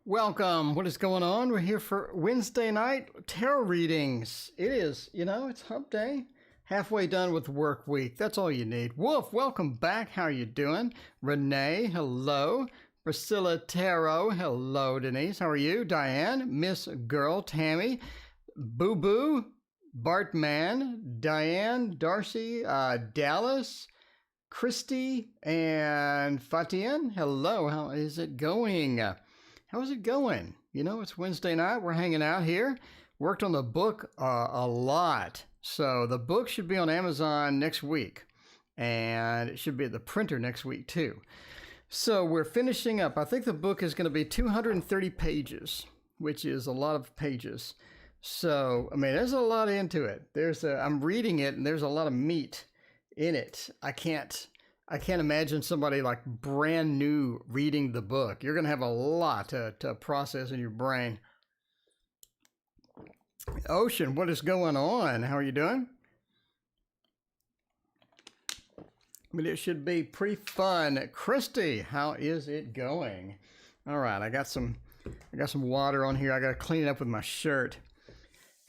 Welcome. What is going on? We're here for Wednesday night tarot readings. It is, it's hump day. Halfway done with work week. That's all you need. Wolf, welcome back. How are you doing? Renee, hello. Priscilla Tarot, hello. Denise, how are you? Diane, Miss Girl, Tammy, Boo Boo, Bartman, Diane, Darcy, Dallas, Christy, and Fatian. Hello. How is it going? How's it going? It's Wednesday night. We're hanging out here. Worked on the book a lot. So the book should be on Amazon next week. And it should be at the printer next week too. So we're finishing up. I think the book is going to be 230 pages, which is a lot of pages. So, there's a lot into it. I'm reading it and there's a lot of meat in it. I can't imagine somebody like brand new reading the book. You're going to have a lot to process in your brain. Ocean, what is going on? How are you doing? It should be pretty fun. Christy, how is it going? All right, I got some water on here. I got to clean it up with my shirt.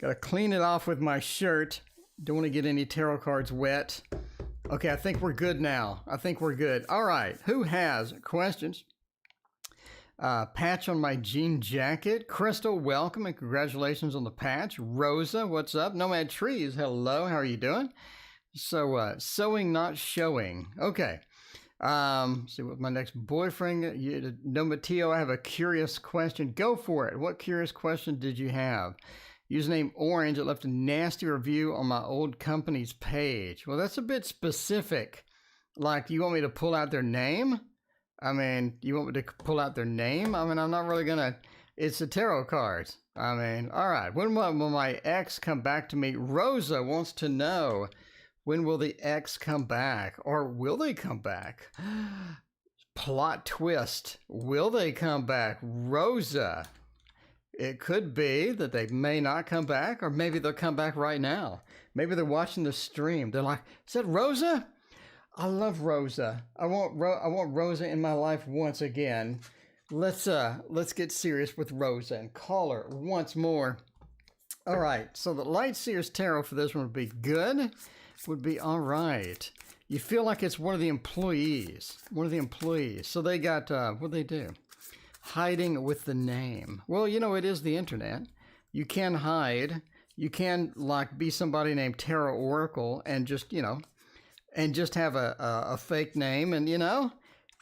Got to clean it off with my shirt. Don't want to get any tarot cards wet. Okay, I think we're good now. I think we're good. All right, who has questions? Patch on my jean jacket. Crystal, welcome and congratulations on the patch. Rosa, what's up? Nomad Trees, hello. How are you doing? So, sewing, not showing. Okay. See what my next boyfriend. No, Mateo, I have a curious question. Go for it. What curious question did you have? Username Orange, it left a nasty review on my old company's page. Well, that's a bit specific. Like, you want me to pull out their name? You want me to pull out their name? I'm not really gonna, it's the tarot cards. All right. When will my ex come back to me? Rosa wants to know, when will the ex come back? Or will they come back? Plot twist. Will they come back? Rosa. It could be that they may not come back, or maybe they'll come back right now. Maybe they're watching the stream. They're like, is that Rosa? I love Rosa. I want Rosa in my life once again. Let's get serious with Rosa and call her once more. All right. So the Light Seers Tarot for this one would be good. Would be all right. You feel like it's one of the employees. So they got, what'd they do? Hiding with the name. Well, it is the internet. You can hide. You can be somebody named Tarot Oracle and just, and just have a fake name and,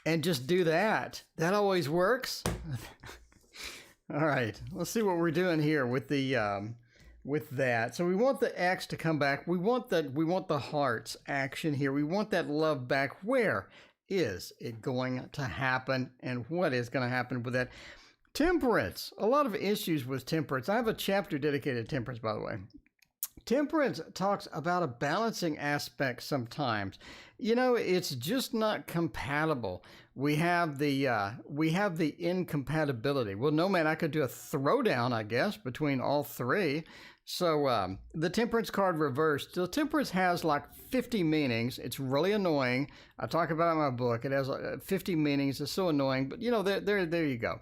and just do that. That always works. All right. Let's see what we're doing here with the, with that. So we want the ex to come back. We want the heart's action here. We want that love back. Where is it going to happen, and what is going to happen with that? Temperance. A lot of issues with temperance. I have a chapter dedicated to temperance, by the way. Temperance talks about a balancing aspect sometimes. It's just not compatible. We have the incompatibility. Well, no, man, I could do a throwdown, I guess, between all three. So the Temperance card reversed. The Temperance has like 50 meanings. It's really annoying. I talk about it in my book. It has 50 meanings. It's so annoying. But, there you go.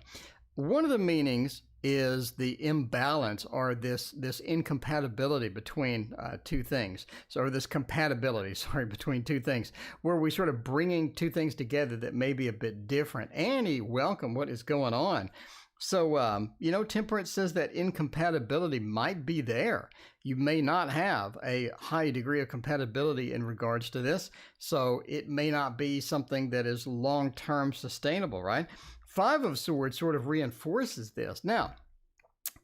One of the meanings is the imbalance, or this incompatibility between two things. So this compatibility, between two things, where we sort of bringing two things together that may be a bit different. Annie, welcome. What is going on? So, Temperance says that incompatibility might be there. You may not have a high degree of compatibility in regards to this. So it may not be something that is long-term sustainable, right? Five of Swords sort of reinforces this. Now,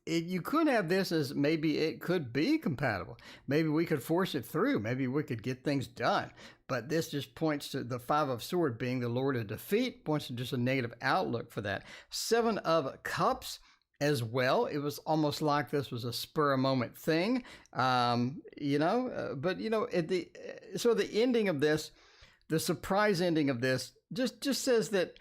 you could have this as maybe it could be compatible. Maybe we could force it through. Maybe we could get things done. But this just points to the Five of Swords being the Lord of Defeat, points to just a negative outlook for that. Seven of Cups as well. It was almost like this was a spur of moment thing, but the ending of this, the surprise ending of this, just says that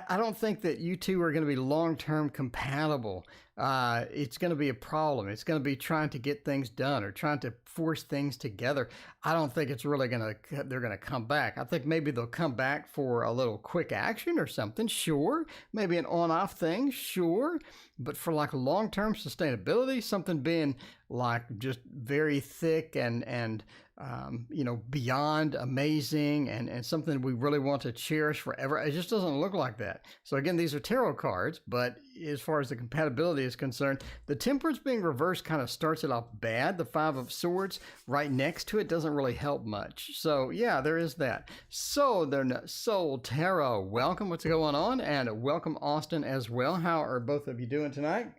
I don't think that you two are going to be long-term compatible. It's going to be a problem. It's going to be trying to get things done or trying to force things together. I don't think it's really they're going to come back. I think maybe they'll come back for a little quick action or something. Sure. Maybe an on-off thing. Sure. But for like long-term sustainability, something being like just very thick and beyond amazing and something we really want to cherish forever. It just doesn't look like that. So again, these are tarot cards, but as far as the compatibility is concerned, the Temperance being reversed kind of starts it off bad. The Five of Swords right next to it doesn't really help much. So yeah, there is that. So Soul Tarot, welcome. What's going on? And welcome Austin as well. How are both of you doing tonight?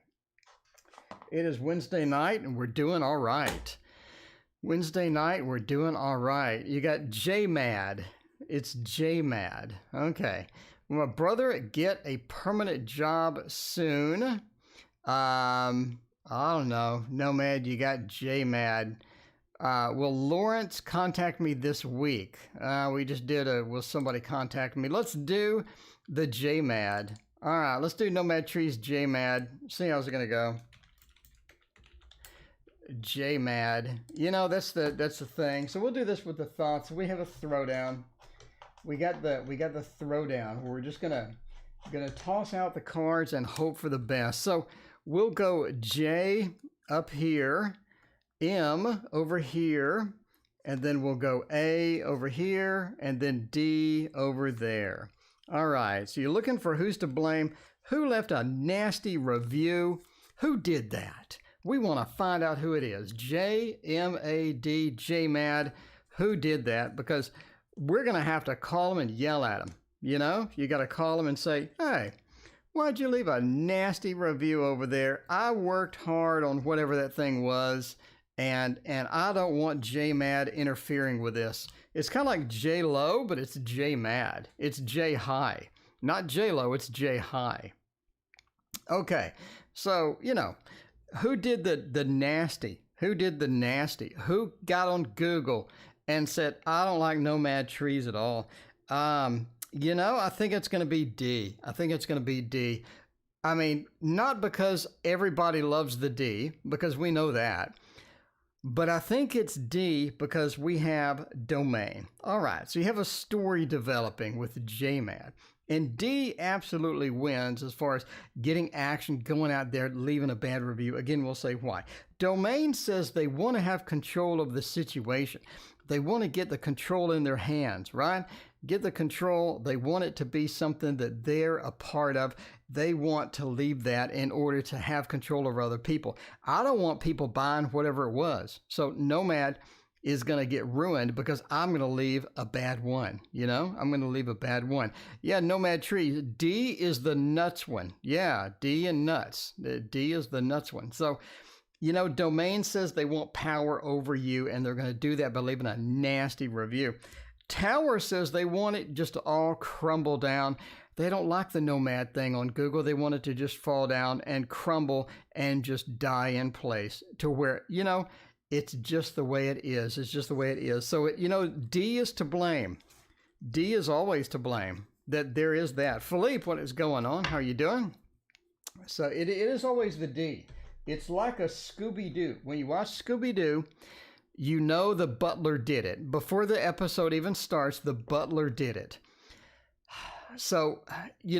It is Wednesday night and we're doing all right. Wednesday night, we're doing all right. You got J-Mad. It's J-Mad. Okay. Will my brother get a permanent job soon? I don't know. Nomad, you got J-Mad. Will Lawrence contact me this week? We just did will somebody contact me? Let's do the J-Mad. All right, let's do Nomad Trees J-Mad. See how's it going to go. J-Mad. That's the thing. So we'll do this with the thoughts. We have a throwdown. We got the throwdown. We're just gonna toss out the cards and hope for the best. So we'll go J up here, M over here, and then we'll go A over here, and then D over there. All right. So you're looking for who's to blame, who left a nasty review, who did that. We want to find out who it is. J-M-A-D, J-Mad. Who did that? Because we're going to have to call them and yell at them. You got to call them and say, hey, why'd you leave a nasty review over there? I worked hard on whatever that thing was, and I don't want J-Mad interfering with this. It's kind of like J-Lo, but it's J-Mad. It's J-High. Not J-Lo, it's J-High. Okay, so, who did the nasty? Who did the nasty? Who got on Google and said, I don't like Nomad Trees at all? I think it's going to be D. I think it's going to be D. I mean, not because everybody loves the D, because we know that. But I think it's D because we have domain. All right, so you have a story developing with J-Mad. And D absolutely wins as far as getting action, going out there, leaving a bad review. Again, we'll say why. Domain says they want to have control of the situation. They want to get the control in their hands, right? Get the control. They want it to be something that they're a part of. They want to leave that in order to have control over other people. I don't want people buying whatever it was. So Nomad is going to get ruined because I'm going to leave a bad one. I'm going to leave a bad one. Yeah, Nomad Trees. D is the nuts one. Yeah, D and nuts. D is the nuts one. So, Domain says they want power over you, and they're going to do that by leaving a nasty review. Tower says they want it just to all crumble down. They don't like the Nomad thing on Google. They want it to just fall down and crumble and just die in place to where, it's just the way it is. It's just the way it is. So, D is to blame. D is always to blame. That there is that. Philippe, what is going on? How are you doing? So it is always the D. It's like a Scooby-Doo. When you watch Scooby-Doo, you know the butler did it. Before the episode even starts, the butler did it. So,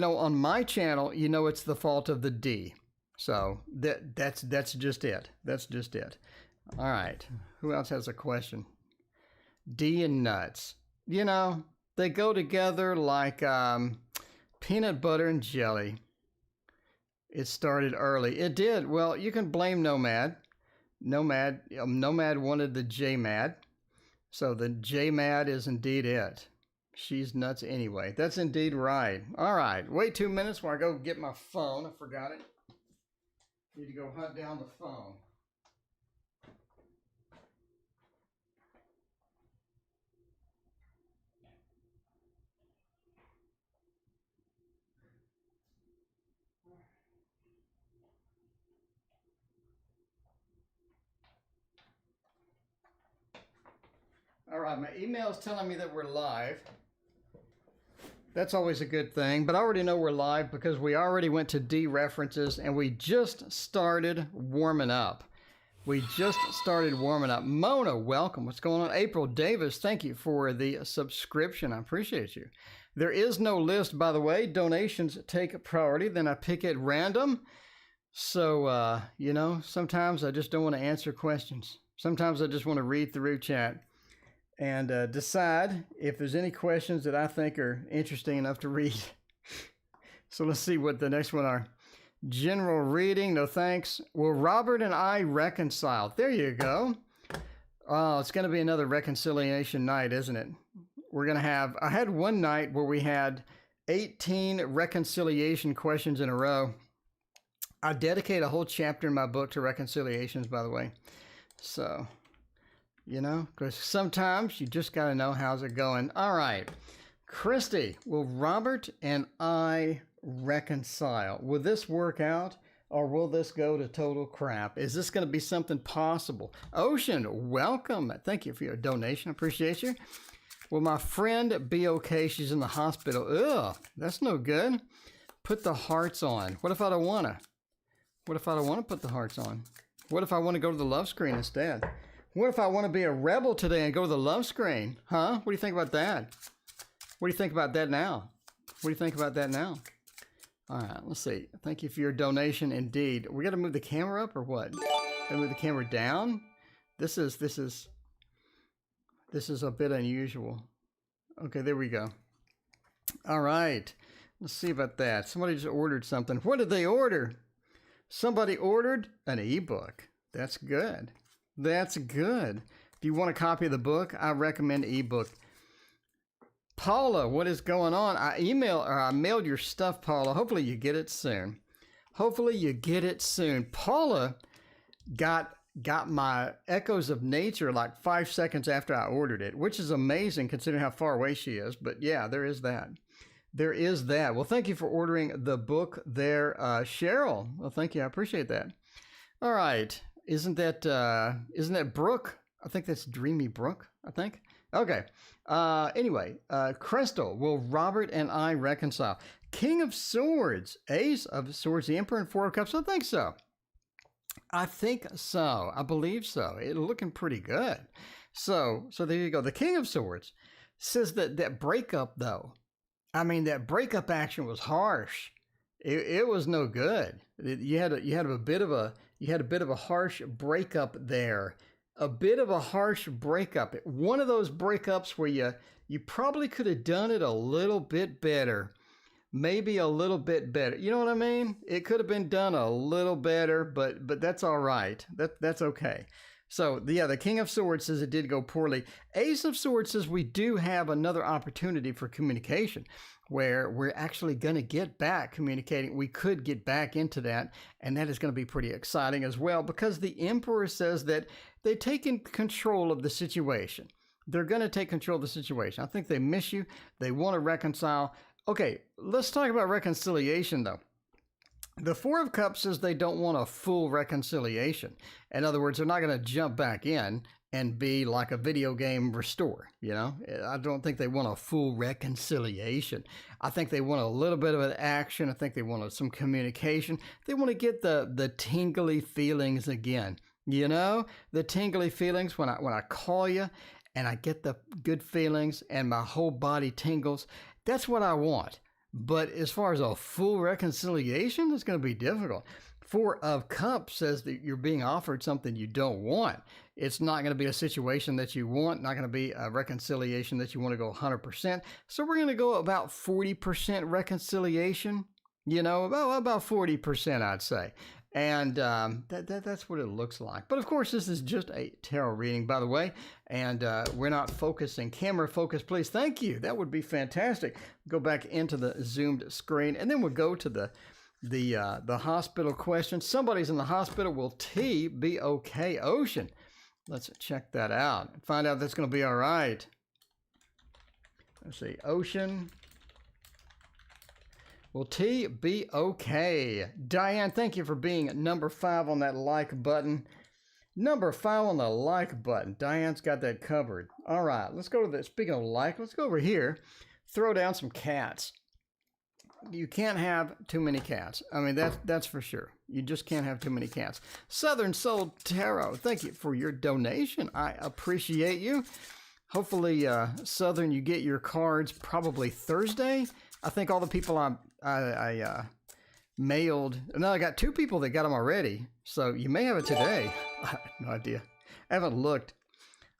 on my channel, it's the fault of the D. So that's just it. That's just it. All right. Who else has a question? D and nuts. They go together like peanut butter and jelly. It started early. It did. Well, you can blame Nomad. Nomad wanted the J-Mad. So the J-Mad is indeed it. She's nuts anyway. That's indeed right. All right. Wait 2 minutes while I go get my phone. I forgot it. Need to go hunt down the phone. All right, my email is telling me that we're live. That's always a good thing, but I already know we're live because we already went to D references and we just started warming up. We just started warming up. Mona, welcome. What's going on? April Davis, thank you for the subscription. I appreciate you. There is no list, by the way. Donations take priority. Then I pick at random. So, you know, sometimes I just don't want to answer questions. Sometimes I just want to read through chat and decide if there's any questions that I think are interesting enough to read. So let's see what the next one are. General reading, no thanks. Will Robert and I reconcile? There you go. Oh, it's going to be another reconciliation night, isn't it? We're going to have, I had one night where we had 18 reconciliation questions in a row. I dedicate a whole chapter in my book to reconciliations, by the way. So, you know, because sometimes you just got to know how's it going. All right. Christy, will Robert and I reconcile? Will this work out or will this go to total crap? Is this going to be something possible? Ocean, welcome. Thank you for your donation. Appreciate you. Will my friend be okay? She's in the hospital. Ugh, that's no good. Put the hearts on. What if I don't want to? What if I don't want to put the hearts on? What if I want to go to the love screen instead? What if I want to be a rebel today and go to the love screen? Huh? What do you think about that? What do you think about that now? What do you think about that now? All right, let's see. Thank you for your donation. Indeed. We got to move the camera up or what? Got to move the camera down? This is a bit unusual. Okay, there we go. All right. Let's see about that. Somebody just ordered something. What did they order? Somebody ordered an ebook. That's good. That's good. If you want a copy of the book, I recommend ebook. Paula, what is going on? I mailed your stuff, Paula. Hopefully you get it soon. Hopefully you get it soon. Paula got my Echoes of Nature like 5 seconds after I ordered it, which is amazing considering how far away she is. But yeah, there is that. There is that. Well, thank you for ordering the book there, Cheryl. Well, thank you. I appreciate that. All right. Isn't that Brooke? I think that's Dreamy Brooke, I think. Okay. Anyway, Crystal, will Robert and I reconcile? King of Swords, Ace of Swords, the Emperor, and Four of Cups. I think so. I think so. I believe so. It's looking pretty good. So there you go. The King of Swords says that breakup, though. I mean, that breakup action was harsh. It was no good. You had a bit of a harsh breakup there. A bit of a harsh breakup. One of those breakups where you probably could have done it a little bit better. Maybe a little bit better. You know what I mean? It could have been done a little better, but that's all right. That's okay. So, yeah, the King of Swords says it did go poorly. Ace of Swords says we do have another opportunity for communication where we're actually going to get back communicating. We could get back into that, and that is going to be pretty exciting as well because the Emperor says that they're taking control of the situation. They're going to take control of the situation. I think they miss you. They want to reconcile. Okay, let's talk about reconciliation, though. The Four of Cups says they don't want a full reconciliation. In other words, they're not going to jump back in and be like a video game restore, you know? I don't think they want a full reconciliation. I think they want a little bit of an action. I think they want some communication. They want to get the tingly feelings again, you know? The tingly feelings when I call you and I get the good feelings and my whole body tingles. That's what I want. But as far as a full reconciliation, it's going to be difficult. Four of Cups says that you're being offered something you don't want. It's not going to be a situation that you want, not going to be a reconciliation that you want to go 100%. So we're going to go about 40% reconciliation, you know, about 40%, I'd say. And that's what it looks like. But of course, this is just a tarot reading, by the way. And we're not focusing. Camera focus, please. Thank you. That would be fantastic. Go back into the zoomed screen. And then we'll go to the hospital question. Somebody's in the hospital. Will T be okay? Ocean. Let's check that out and find out if that's going to be all right. Let's see. Ocean. Will T be okay? Diane, thank you for being number 5 on that like button. Number 5 on the like button. Diane's got that covered. All right, let's go to the, speaking of like, let's go over here. throw down some cats. You can't have too many cats. I mean, that's for sure. You just can't have too many cats. Southern Soul Tarot, thank you for your donation. I appreciate you. Hopefully, Southern, you get your cards probably Thursday. I think all the people I mailed. No, I got 2 people that got them already. So you may have it today. I have no idea. I haven't looked.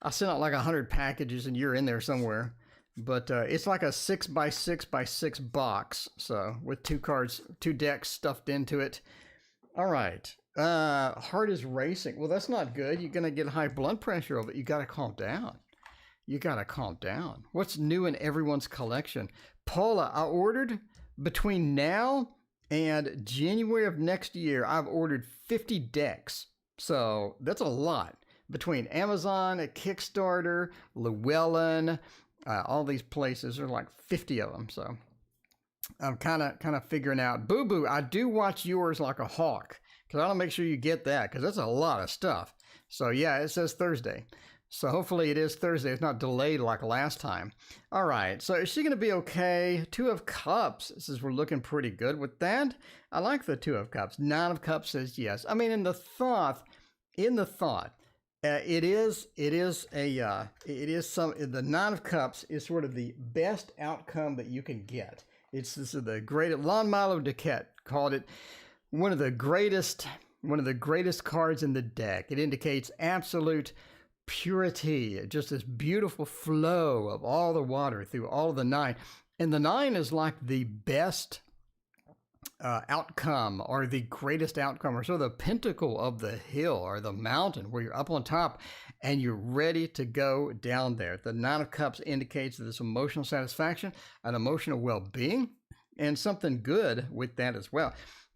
I sent out like 100 packages and you're in there somewhere. But it's like a 6x6x6 box. So with 2 cards, 2 decks stuffed into it. All right. Heart is racing. Well, that's not good. You're going to get high blood pressure over it. You got to calm down. You got to calm down. What's new in everyone's collection? Paula, I ordered between now and January of next year, I've ordered 50 decks. So that's a lot. Between Amazon, Kickstarter, Llewellyn, all these places, there are like 50 of them. So I'm kind of figuring out. Boo Boo, I do watch yours like a hawk because I want to make sure you get that because that's a lot of stuff. So yeah, it says Thursday. So hopefully it is Thursday. It's not delayed like last time. All right. So is she going to be okay? 2 of Cups. Says we're looking pretty good with that. I like the 2 of Cups. 9 of Cups says yes. I mean, the Nine of Cups is sort of the best outcome that you can get. This is the greatest. Lon Milo DeQuette called it one of the greatest cards in the deck. It indicates absolute purity, just this beautiful flow of all the water through all of the 9. And the 9 is like the best outcome or the greatest outcome or sort of the pinnacle of the hill or the mountain where you're up on top and you're ready to go down there. The 9 of Cups indicates this emotional satisfaction, an emotional well-being, and something good with that as well.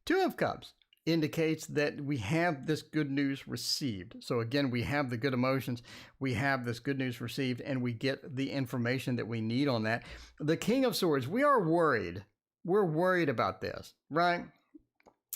2 of Cups indicates that we have this good news received. So again, we have the good emotions, we have this good news received, and we get the information that we need on that. The King of Swords, we are worried. We're worried about this, right?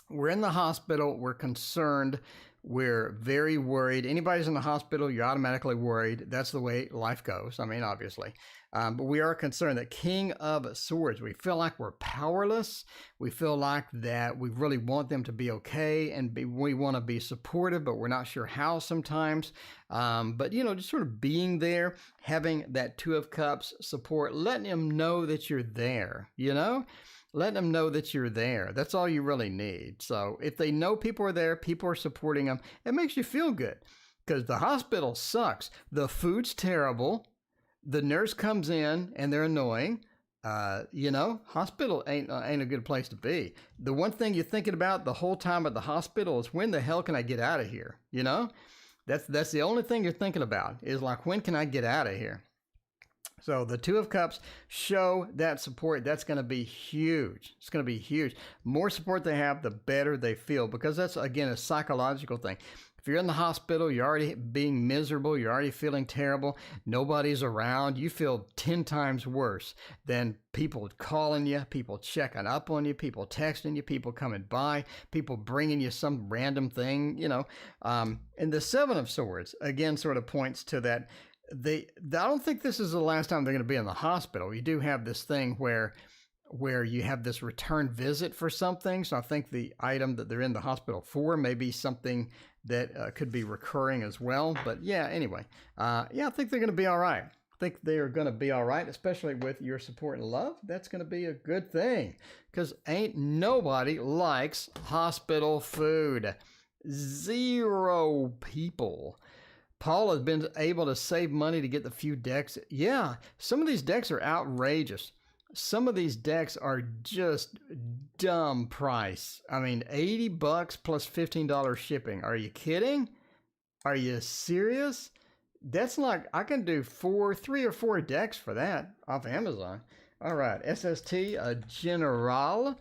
We're in the hospital. We're concerned. We're very worried. Anybody's in the hospital, you're automatically worried. That's the way life goes. I mean, obviously. But we are concerned that King of Swords, we feel like we're powerless. We feel like that we really want them to be okay and we want to be supportive, but we're not sure how sometimes. But, just sort of being there, having that 2 of Cups support, letting them know that you're there, Let them know that you're there. That's all you really need. So if they know people are there, people are supporting them, it makes you feel good because the hospital sucks. The food's terrible. The nurse comes in and they're annoying. Hospital ain't a good place to be. The one thing you're thinking about the whole time at the hospital is when the hell can I get out of here? That's the only thing you're thinking about is like, when can I get out of here? So the 2 of Cups show that support. That's going to be huge. It's going to be huge. More support they have, the better they feel, because that's, again, a psychological thing. If you're in the hospital, you're already being miserable, you're already feeling terrible, nobody's around, you feel 10 times worse than people calling you, people checking up on you, people texting you, people coming by, people bringing you some random thing, And the 7 of Swords, again, sort of points to that. I don't think this is the last time they're going to be in the hospital. You do have this thing where you have this return visit for something. So I think the item that they're in the hospital for may be something that could be recurring as well. But yeah, anyway, I think they're going to be all right. I think they are going to be all right, especially with your support and love. That's going to be a good thing because ain't nobody likes hospital food. 0 people. Paul has been able to save money to get the few decks. Yeah, some of these decks are outrageous. Some of these decks are just dumb price. I mean, $80 plus $15 shipping. Are you kidding? Are you serious? That's like, I can do 3 or 4 decks for that off Amazon. All right, SST, a General.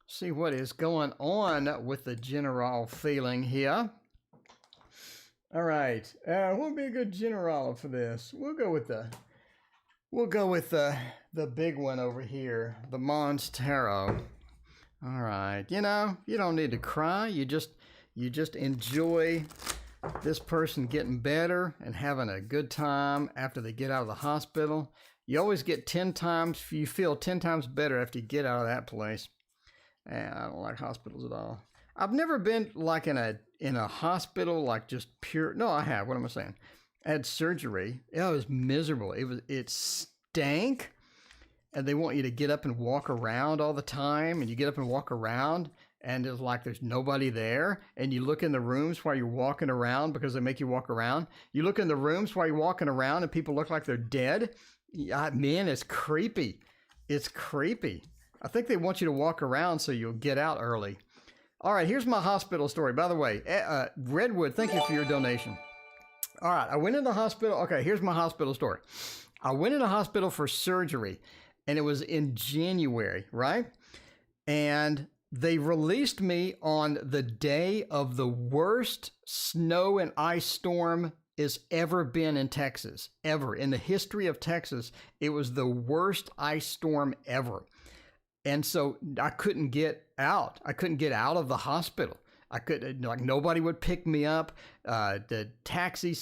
See what is going on with the General feeling here. All right, what would be a good General for this? We'll go with the big one over here, the Mons Tarot. All right, you don't need to cry. You just enjoy this person getting better and having a good time after they get out of the hospital. You always get 10 times, you feel 10 times better after you get out of that place. And I don't like hospitals at all. I've never been like in a hospital, like just pure. No, I have. What am I saying? I had surgery. It was miserable. It stank, and they want you to get up and walk around all the time, and you get up and walk around, and it's like there's nobody there, and you look in the rooms while you're walking around because they make you walk around. You look in the rooms while you're walking around, and people look like they're dead. Man, it's creepy. It's creepy. I think they want you to walk around so you'll get out early. All right, here's my hospital story. By the way, Redwood, thank you for your donation. All right, I went in the hospital. Okay, here's my hospital story. I went in the hospital for surgery, and it was in January, right? And they released me on the day of the worst snow and ice storm has ever been in Texas, ever. In the history of Texas, it was the worst ice storm ever. And so I couldn't get out. I couldn't get out of the hospital. I couldn't, like, nobody would pick me up. The taxi,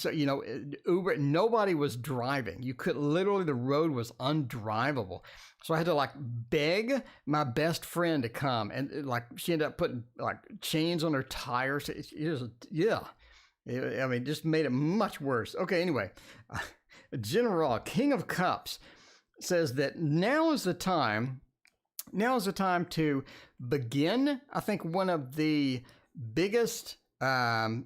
Uber, nobody was driving. You could literally, the road was undrivable. So I had to like beg my best friend to come, and like she ended up putting like chains on her tires. It was, yeah. I mean, just made it much worse. Okay, anyway, General King of Cups says that now is the time to begin, I think, one of the biggest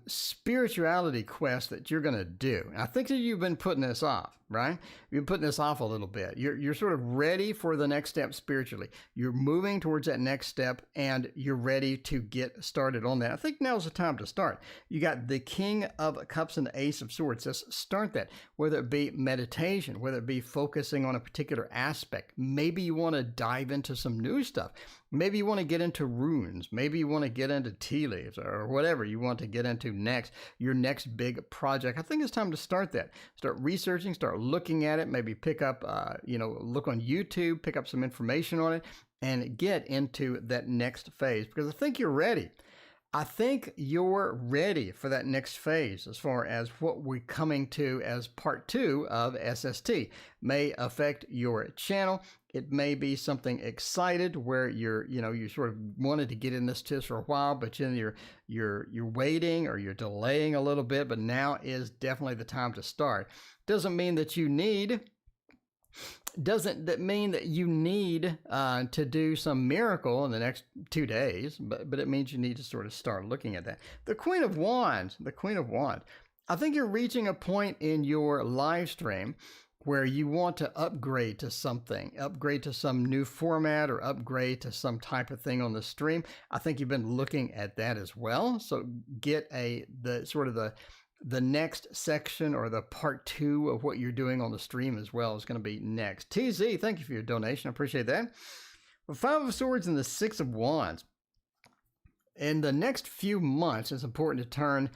spirituality quests that you're going to do. I think that you've been putting this off, right? You've been putting this off a little bit. You're sort of ready for the next step spiritually. You're moving towards that next step, and you're ready to get started on that. I think now's the time to start. You got the King of Cups and the Ace of Swords. Let's start that, whether it be meditation, whether it be focusing on a particular aspect. Maybe you want to dive into some new stuff. Maybe you want to get into runes. Maybe you want to get into tea leaves, or whatever you want to get into next, your next big project. I think it's time to start that. Start researching, start looking at it, maybe pick up, look on YouTube, pick up some information on it, and get into that next phase, because I think you're ready. I think you're ready for that next phase as far as what we're coming to as part 2 of SST. May affect your channel. It may be something excited where you sort of wanted to get in this test for a while, but then you're waiting or you're delaying a little bit, but now is definitely the time to start. Doesn't mean that you need to do some miracle in the next 2 days, but it means you need to sort of start looking at that. The Queen of Wands. I think you're reaching a point in your live stream where you want to upgrade to something, upgrade to some new format, or upgrade to some type of thing on the stream. I think you've been looking at that as well. So get the next section, or the part 2 of what you're doing on the stream as well, is going to be next. TZ, thank you for your donation. I appreciate that. The 5 of Swords and the 6 of Wands. In the next few months, it's important to turn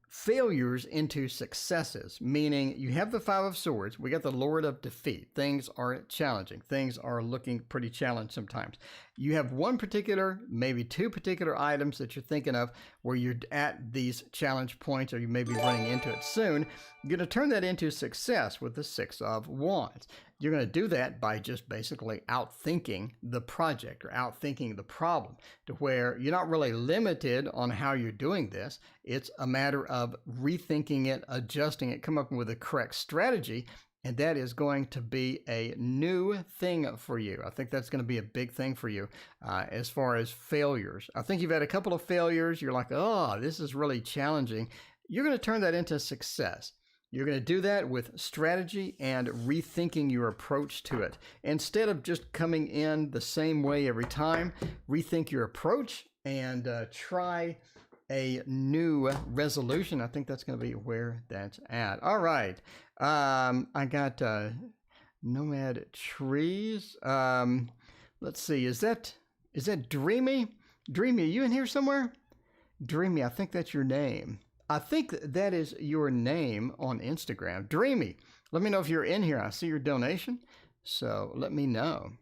failures into successes, meaning you have the 5 of Swords. We got the Lord of Defeat. Things are challenging. Things are looking pretty challenged sometimes. You have one particular, maybe 2 particular items that you're thinking of where you're at these challenge points, or you may be running into it soon. You're going to turn that into success with the 6 of Wands. You're going to do that by just basically outthinking the project, or outthinking the problem, to where you're not really limited on how you're doing this. It's a matter of rethinking it, adjusting it, come up with the correct strategy, and that is going to be a new thing for you. I think that's going to be a big thing for you as far as failures. I think you've had a couple of failures. You're like, oh, this is really challenging. You're going to turn that into success. You're going to do that with strategy and rethinking your approach to it. Instead of just coming in the same way every time, rethink your approach and try a new resolution. I think that's going to be where that's at. All right. I got Nomad Trees. Let's see. Is that Dreamy? Dreamy, are you in here somewhere? Dreamy, I think that's your name. I think that is your name on Instagram. Dreamy, let me know if you're in here. I see your donation, so let me know.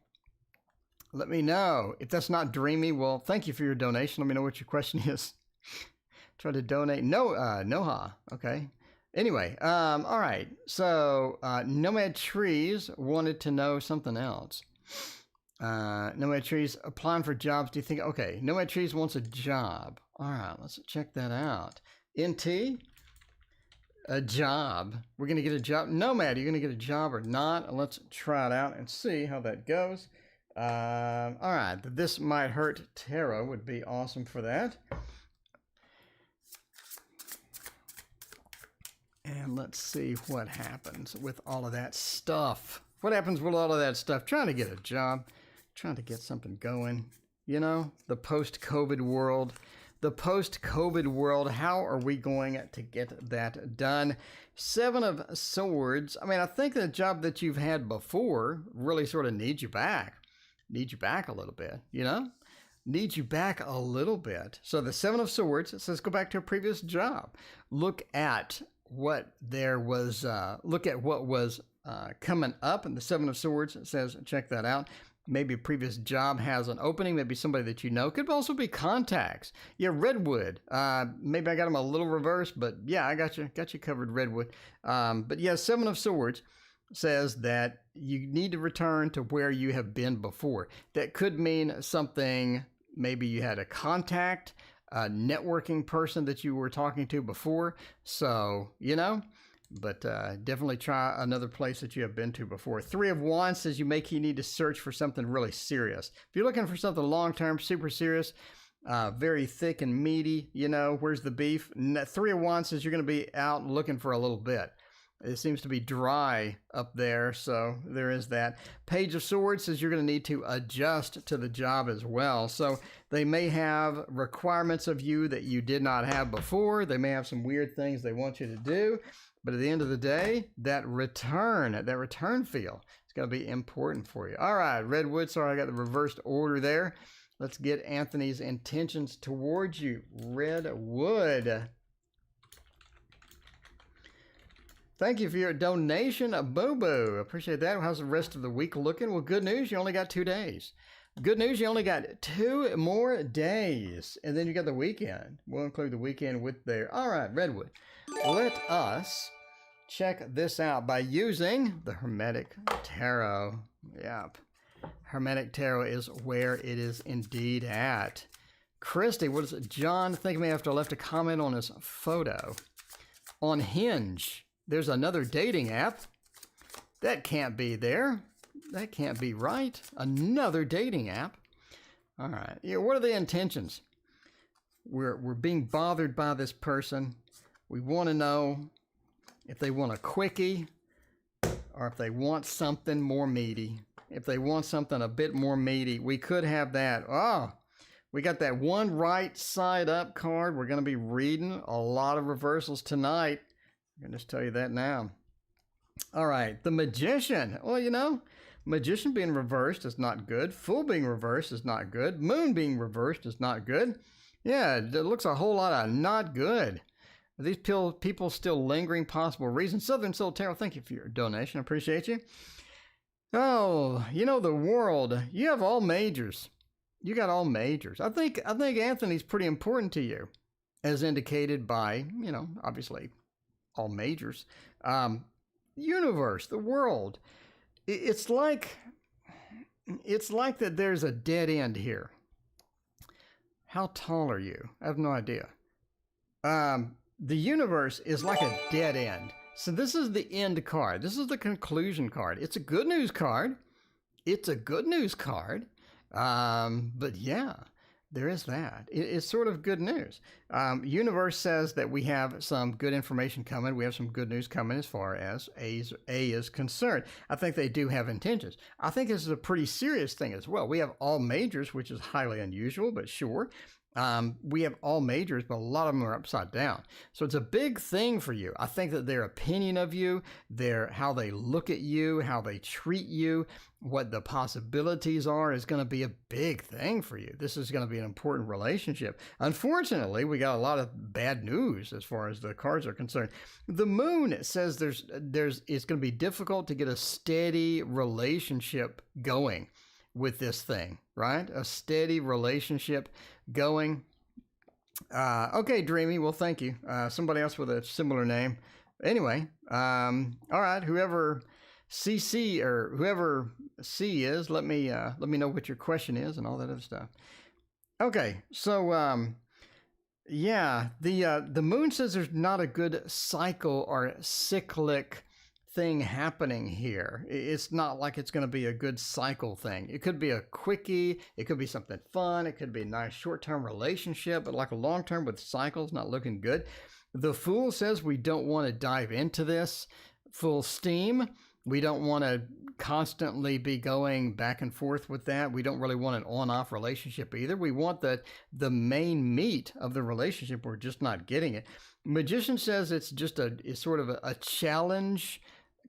Let me know. If that's not Dreamy, well, thank you for your donation. Let me know what your question is. Try to donate. No, Noha. Okay. Anyway, all right. So Nomad Trees wanted to know something else. Nomad Trees applying for jobs. Do you think? Okay, Nomad Trees wants a job. All right, let's check that out. NT, a job. We're gonna get a job. Nomad, are you gonna get a job or not? Let's try it out and see how that goes. All right, this might hurt tarot would be awesome for that. And let's see what happens with all of that stuff. What happens with all of that stuff? Trying to get a job, trying to get something going. You know, the post-COVID world. The post-COVID world, how are we going to get that done? Seven of Swords. I mean, I think the job that you've had before really sort of needs you back. Needs you back a little bit, you know? Needs you back a little bit. So the Seven of Swords, it says go back to a previous job. Look at what there was, look at what was coming up. And the Seven of Swords says, check that out. Maybe a previous job has an opening. Maybe somebody that you know. Could also be contacts. Yeah, Redwood. Maybe I got them a little reversed, but yeah, I got you covered, Redwood. But yeah, Seven of Swords says that you need to return to where you have been before. That could mean something. Maybe you had a contact, a networking person that you were talking to before. So, you know. But definitely try another place that you have been to before. Three of Wands says you need to search for something really serious. If you're looking for something long-term, super serious, very thick and meaty, you know, where's the beef? Three of Wands says you're going to be out looking for a little bit. It seems to be dry up there, so there is that. Page of Swords says you're going to need to adjust to the job as well. So they may have requirements of you that you did not have before. They may have some weird things they want you to do. But at the end of the day, that return feel is going to be important for you. All right, Redwood. Sorry, I got the reversed order there. Let's get Anthony's intentions towards you. Redwood. Thank you for your donation, Boo-Boo. Appreciate that. How's the rest of the week looking? Well, good news, you only got 2 days. Good news, you only got 2 more days. And then you got the weekend. We'll include the weekend with there. All right, Redwood. Let us check this out by using the Hermetic Tarot. Yep. Hermetic Tarot is where it is indeed at. Christy, what is it? John think of me after I left a comment on his photo. On Hinge, there's another dating app. That can't be there. That can't be right. Another dating app. All right. Yeah, what are the intentions? We're being bothered by this person. We want to know if they want a quickie or if they want something more meaty. If they want something a bit more meaty, we could have that. Oh, we got that one right side up card. We're going to be reading a lot of reversals tonight. I can just tell you that now. All right, the Magician. Well, you know, Magician being reversed is not good. Fool being reversed is not good. Moon being reversed is not good. Yeah, it looks a whole lot of not good. Are these people still lingering possible reasons? Southern Soul Tarot, thank you for your donation. I appreciate you. Oh, you know, the world. You have all majors. You got all majors. I think Anthony's pretty important to you, as indicated by, you know, obviously all majors. Universe, the world. It's like that there's a dead end here. How tall are you? I have no idea. The universe is like a dead end. So this is the end card. This is the conclusion card. It's a good news card. It's a good news card. But yeah, there is that. It's sort of good news. Universe says that we have some good information coming. We have some good news coming as far as A is concerned. I think they do have intentions. I think this is a pretty serious thing as well. We have all majors, which is highly unusual, but sure. We have all majors, but a lot of them are upside down. So it's a big thing for you. I think that their opinion of you, how they look at you, how they treat you, what the possibilities are is going to be a big thing for you. This is going to be an important relationship. Unfortunately, we got a lot of bad news as far as the cards are concerned. The Moon says it's going to be difficult to get a steady relationship going with this thing, right? A steady relationship going. Okay, Dreamy. Well, thank you. Somebody else with a similar name. Anyway, all right, whoever CC or whoever C is, let me know what your question is and all that other stuff. Okay, so yeah, the moon says there's not a good cycle or cyclic thing happening here. It's not like it's going to be a good cycle thing. It could be a quickie, it could be something fun, it could be a nice short-term relationship, but like a long-term with cycles not looking good. The Fool says we don't want to dive into this full steam. We don't want to constantly be going back and forth with that. We don't really want an on-off relationship either. We want the main meat of the relationship. We're just not getting it. Magician says it's just it's sort of a challenge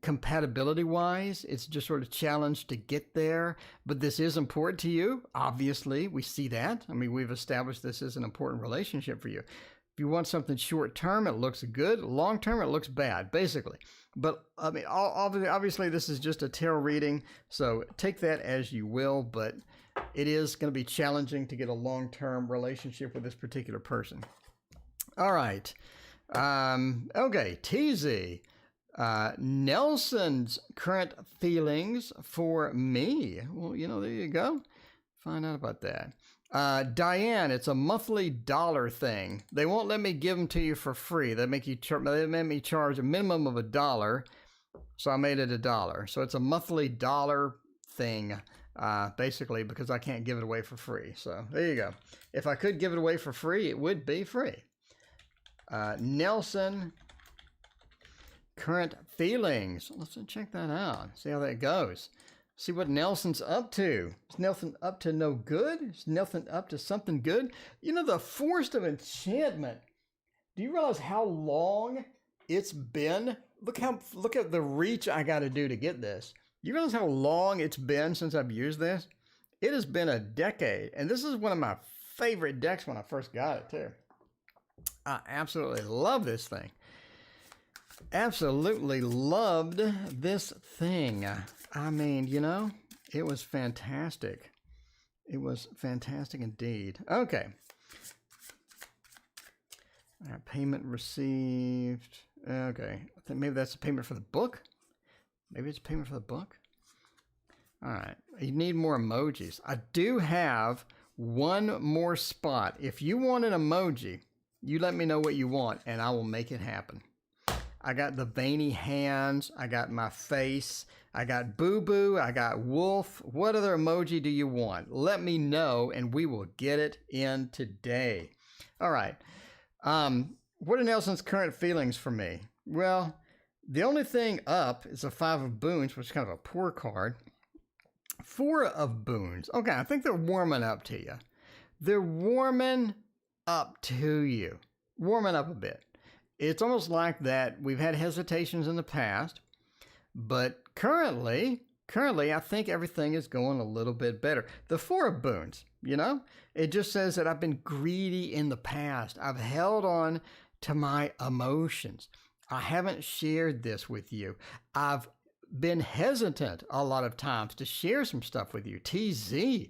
compatibility-wise. It's just sort of challenge to get there. But this is important to you. Obviously, we see that. I mean, we've established this is an important relationship for you. If you want something short-term, it looks good. Long-term, it looks bad, basically. But, I mean, obviously, this is just a tarot reading, so take that as you will, but it is going to be challenging to get a long-term relationship with this particular person. All right. Okay, TZ. Nelson's current feelings for me. Well, you know, there you go. Find out about that. Diane, it's a monthly dollar thing. They won't let me give them to you for free. They make me charge a minimum of $1, so I made it $1. So it's a monthly dollar thing, basically, because I can't give it away for free. So there you go. If I could give it away for free, it would be free. Nelson, current feelings. Let's check that out. See how that goes. See what Nelson's up to. Is Nelson up to no good? Is Nelson up to something good? You know, the Forest of Enchantment. Do you realize how long it's been? Look at the reach I got to do to get this. You realize how long it's been since I've used this? It has been a decade. And this is one of my favorite decks when I first got it, too. I absolutely love this thing. Absolutely loved this thing. I mean, you know, it was fantastic. It was fantastic indeed. Okay. Payment received. Okay. I think maybe that's a payment for the book. Maybe it's a payment for the book. All right. You need more emojis. I do have one more spot. If you want an emoji, you let me know what you want, and I will make it happen. I got the veiny hands. I got my face. I got boo-boo. I got wolf. What other emoji do you want? Let me know, and we will get it in today. All right. What are Nelson's current feelings for me? Well, the only thing up is a 5 of Boons, which is kind of a poor card. 4 of Boons. Okay, I think they're warming up to you. They're warming up to you. Warming up a bit. It's almost like that we've had hesitations in the past, but currently, I think everything is going a little bit better. The 4 of Boons, you know, it just says that I've been greedy in the past. I've held on to my emotions. I haven't shared this with you. I've been hesitant a lot of times to share some stuff with you, TZ.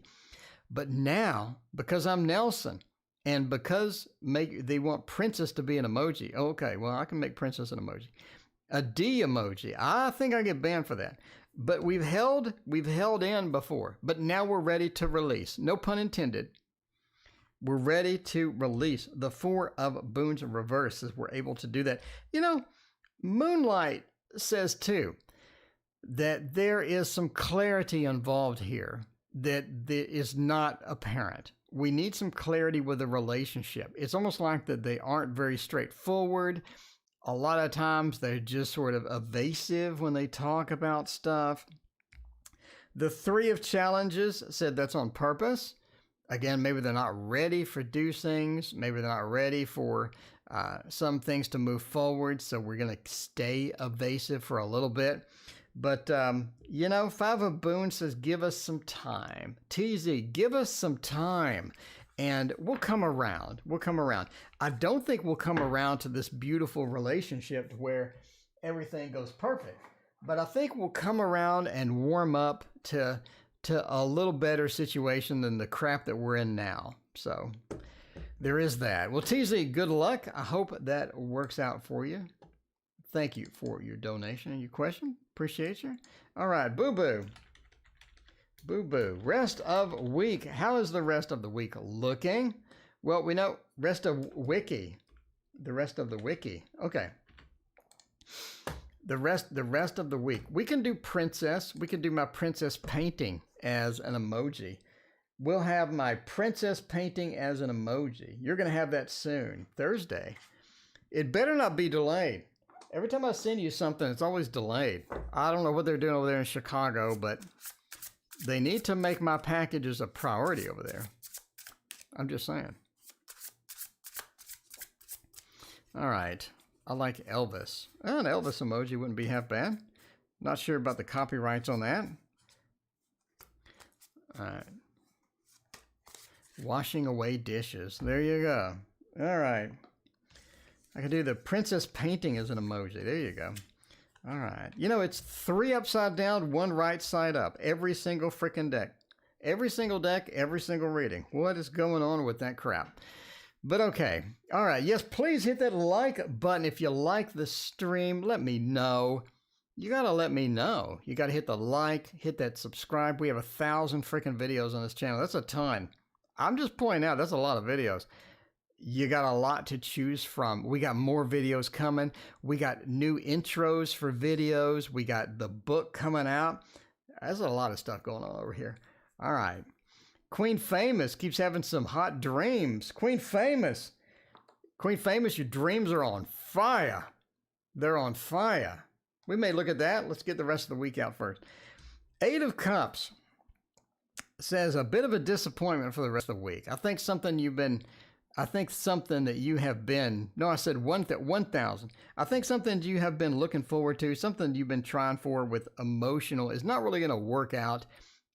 But now, because I'm Nelson, and because they want princess to be an emoji. Okay, well, I can make princess an emoji. A D emoji. I think I get banned for that. But we've held in before. But now we're ready to release. No pun intended. We're ready to release. The 4 of Boons in reverse as we're able to do that. You know, Moonlight says too that there is some clarity involved here that is not apparent. We need some clarity with the relationship. It's almost like that they aren't very straightforward. A lot of times they're just sort of evasive when they talk about stuff. The 3 of Challenges said that's on purpose. Again, maybe they're not ready for do things. Maybe they're not ready for some things to move forward. So we're going to stay evasive for a little bit. But, you know, 5 of Boons says, give us some time. TZ, give us some time, and we'll come around. We'll come around. I don't think we'll come around to this beautiful relationship where everything goes perfect. But I think we'll come around and warm up to a little better situation than the crap that we're in now. So there is that. Well, TZ, good luck. I hope that works out for you. Thank you for your donation and your question. Appreciate you. All right, boo-boo. Boo-boo. Rest of week. How is the rest of the week looking? Well, we know rest of wiki. The rest of the wiki. Okay. The rest of the week. We can do princess. We can do my princess painting as an emoji. We'll have my princess painting as an emoji. You're going to have that soon. Thursday. It better not be delayed. Every time I send you something, it's always delayed. I don't know what they're doing over there in Chicago, but they need to make my packages a priority over there. I'm just saying. All right. I like Elvis. Oh, an Elvis emoji wouldn't be half bad. Not sure about the copyrights on that. All right. Washing away dishes. There you go. All right. I can do the princess painting as an emoji. There you go. All right. You know, it's 3 upside down, 1 right side up. Every single freaking deck. Every single deck, every single reading. What is going on with that crap? But okay. All right. Yes, please hit that like button. If you like the stream, let me know. You got to let me know. You got to hit the like, hit that subscribe. We have 1,000 freaking videos on this channel. That's a ton. I'm just pointing out, that's a lot of videos. You got a lot to choose from. We got more videos coming. We got new intros for videos. We got the book coming out. There's a lot of stuff going on over here. All right. Queen Famous keeps having some hot dreams. Queen Famous, your dreams are on fire. They're on fire. We may look at that. Let's get the rest of the week out first. 8 of Cups says a bit of a disappointment for the rest of the week. I think something that you have been, no, I said 1,000. I think something you have been looking forward to, something you've been trying for with emotional is not really going to work out.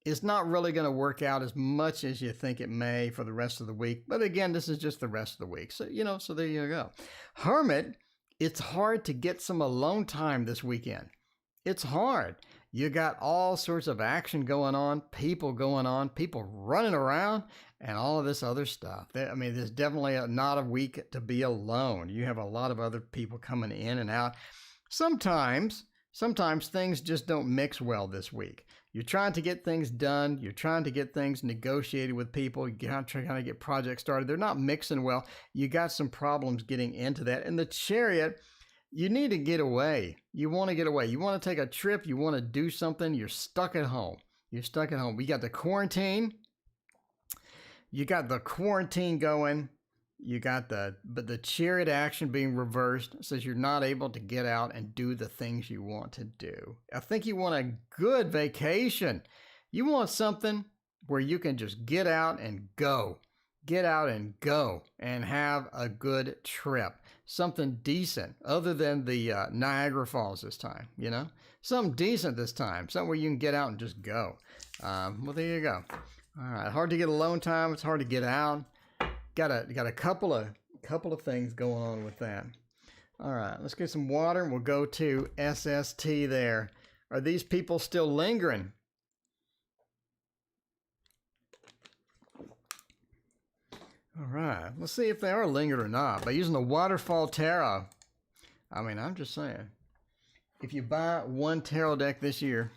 It's not really going to work out as much as you think it may for the rest of the week. But again, this is just the rest of the week. So, so there you go. Hermit, it's hard to get some alone time this weekend. It's hard. You got all sorts of action going on, people running around, and all of this other stuff. I mean, there's definitely not a week to be alone. You have a lot of other people coming in and out. Sometimes things just don't mix well this week. You're trying to get things done. You're trying to get things negotiated with people. You're trying to get projects started. They're not mixing well. You got some problems getting into that. And the Chariot, you need to get away. You want to get away. You want to take a trip. You want to do something. You're stuck at home. We got the quarantine. You got the quarantine going. You got the Chariot action being reversed, says you're not able to get out and do the things you want to do. I think you want a good vacation. You want something where you can just get out and go. Get out and go and have a good trip. Something decent other than the Niagara Falls this time, Something decent this time. Something where you can get out and just go. Well, there you go. All right. Hard to get alone time. It's hard to get out. Got a couple of things going on with that. All right, let's get some water and we'll go to SST there. Are these people still lingering? All right, let's see if they are lingering or not. By using the Waterfall Tarot, I mean, I'm just saying, if you buy one tarot deck this year,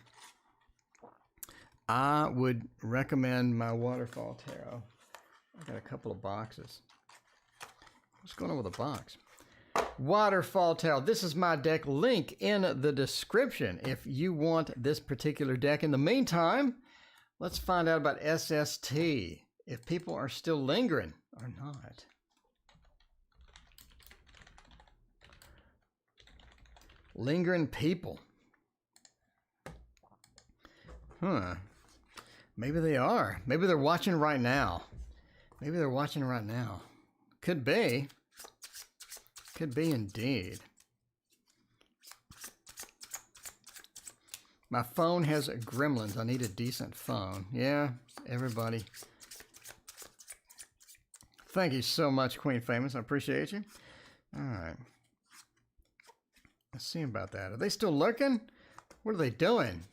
I would recommend my Waterfall Tarot. I got a couple of boxes. What's going on with the box? Waterfall Tarot. This is my deck. Link in the description if you want this particular deck. In the meantime, let's find out about SST. If people are still lingering or not. Lingering people. Maybe they are. Maybe they're watching right now. Could be. Could be indeed. My phone has gremlins. I need a decent phone. Yeah, everybody. Thank you so much, Queen Famous. I appreciate you. All right. Let's see about that. Are they still lurking? What are they doing?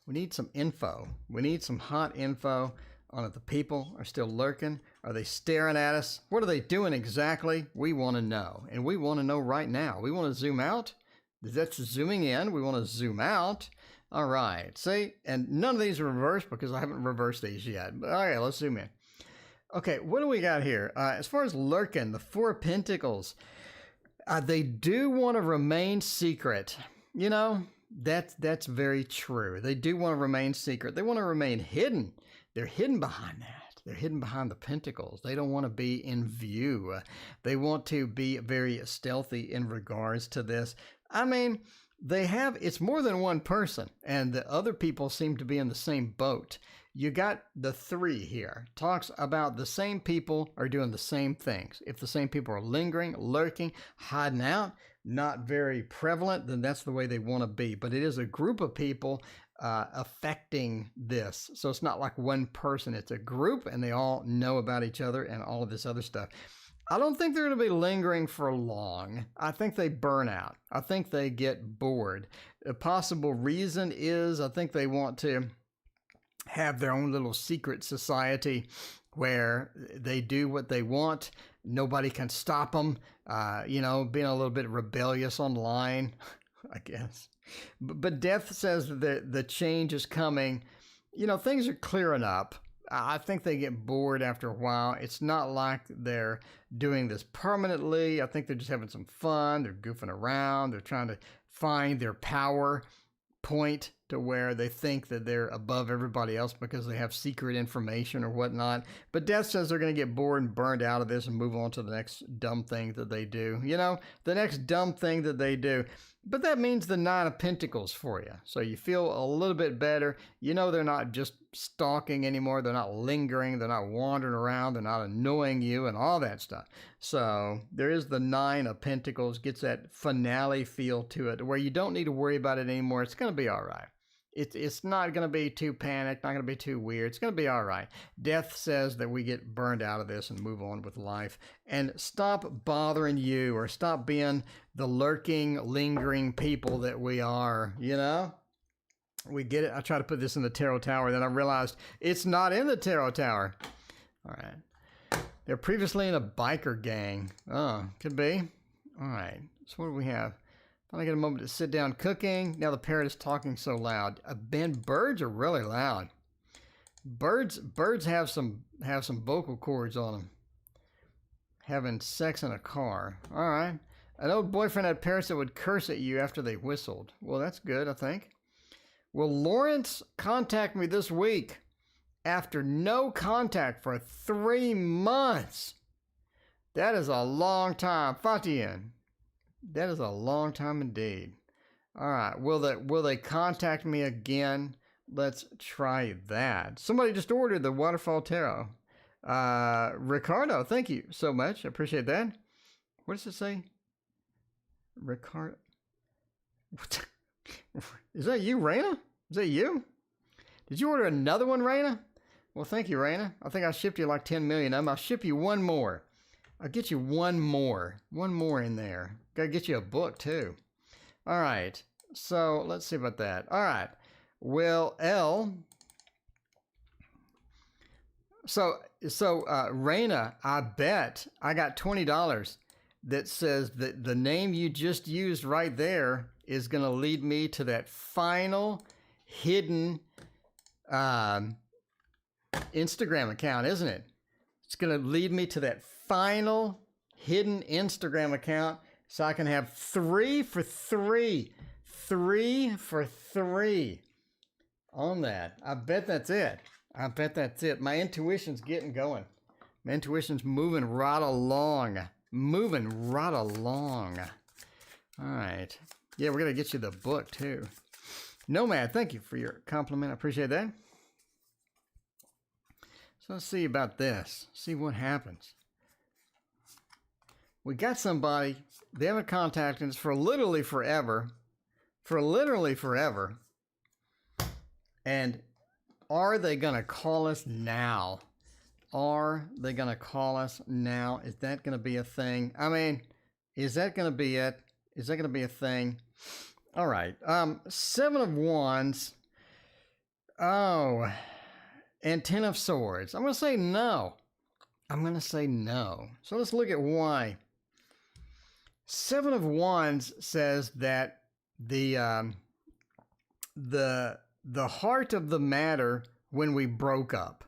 We need some info. We need some hot info on if the people are still lurking. Are they staring at us? What are they doing exactly? We want to know. And we want to know right now. We want to zoom out. That's zooming in. We want to zoom out. All right. See, and none of these are reversed because I haven't reversed these yet. But okay, let's zoom in. Okay, what do we got here? As far as lurking, the Four of Pentacles, they do want to remain secret. You know, that's very true. They do want to remain secret. They want to remain hidden. They're hidden behind that. They're hidden behind the pentacles. They don't want to be in view. They want to be very stealthy in regards to this. I mean, it's more than one person, and the other people seem to be in the same boat. You got the three here. Talks about the same people are doing the same things. If the same people are lingering, lurking, hiding out, not very prevalent, then that's the way they want to be. But it is a group of people affecting this. So it's not like one person. It's a group, and they all know about each other and all of this other stuff. I don't think they're going to be lingering for long. I think they burn out. I think they get bored. A possible reason is I think they want to have their own little secret society where they do what they want. Nobody can stop them. Being a little bit rebellious online, I guess. But Death says that the change is coming. Things are clearing up. I think they get bored after a while. It's not like they're doing this permanently. I think they're just having some fun. They're goofing around. They're trying to find their power point to where they think that they're above everybody else because they have secret information or whatnot. But Death says they're going to get bored and burned out of this and move on to the next dumb thing that they do. The next dumb thing that they do. But that means the Nine of Pentacles for you. So you feel a little bit better. They're not just stalking anymore. They're not lingering. They're not wandering around. They're not annoying you and all that stuff. So there is the Nine of Pentacles. Gets that finale feel to it where you don't need to worry about it anymore. It's going to be all right. It's not going to be too panicked, not going to be too weird. It's going to be all right. Death says that we get burned out of this and move on with life and stop bothering you or stop being the lurking, lingering people that we are, We get it. I tried to put this in the Tarot Tower, then I realized it's not in the Tarot Tower. All right. They're previously in a biker gang. Oh, could be. All right. So what do we have? Finally get a moment to sit down cooking. Now the parrot is talking so loud. Ben, birds are really loud. Birds have some vocal cords on them. Having sex in a car. All right. An old boyfriend had parrots that would curse at you after they whistled. Well, that's good, I think. Will Lawrence contact me this week after no contact for 3 months? That is a long time. Fatian. That is a long time indeed. All right. Will they contact me again? Let's try that. Somebody just ordered the Waterfall Tarot. Ricardo, thank you so much. I appreciate that. What does it say? Ricardo. Is that you, Raina? Is that you? Did you order another one, Raina? Well, thank you, Raina. I think I shipped you like 10 million of them. I'll ship you one more. I'll get you one more. One more in there. Gotta get you a book, too. All right. So, let's see about that. All right. Well, L. So Raina, I bet I got $20 that says that the name you just used right there is going to lead me to that final hidden Instagram account, isn't it? It's going to lead me to that final hidden Instagram account so I can have 3 for 3. 3 for 3 on that. I bet that's it. I bet that's it. My intuition's getting going. My intuition's moving right along. Moving right along. All right. Yeah, we're going to get you the book, too. Nomad, thank you for your compliment. I appreciate that. So let's see about this. See what happens. We got somebody. They haven't contacted us for literally forever. For literally forever. And are they going to call us now? Are they going to call us now? Is that going to be a thing? I mean, is that going to be it? Is that going to be a thing? All right. 7 of Wands. Oh. And 10 of Swords. I'm going to say no. I'm going to say no. So let's look at why. 7 of Wands says that the the heart of the matter when we broke up,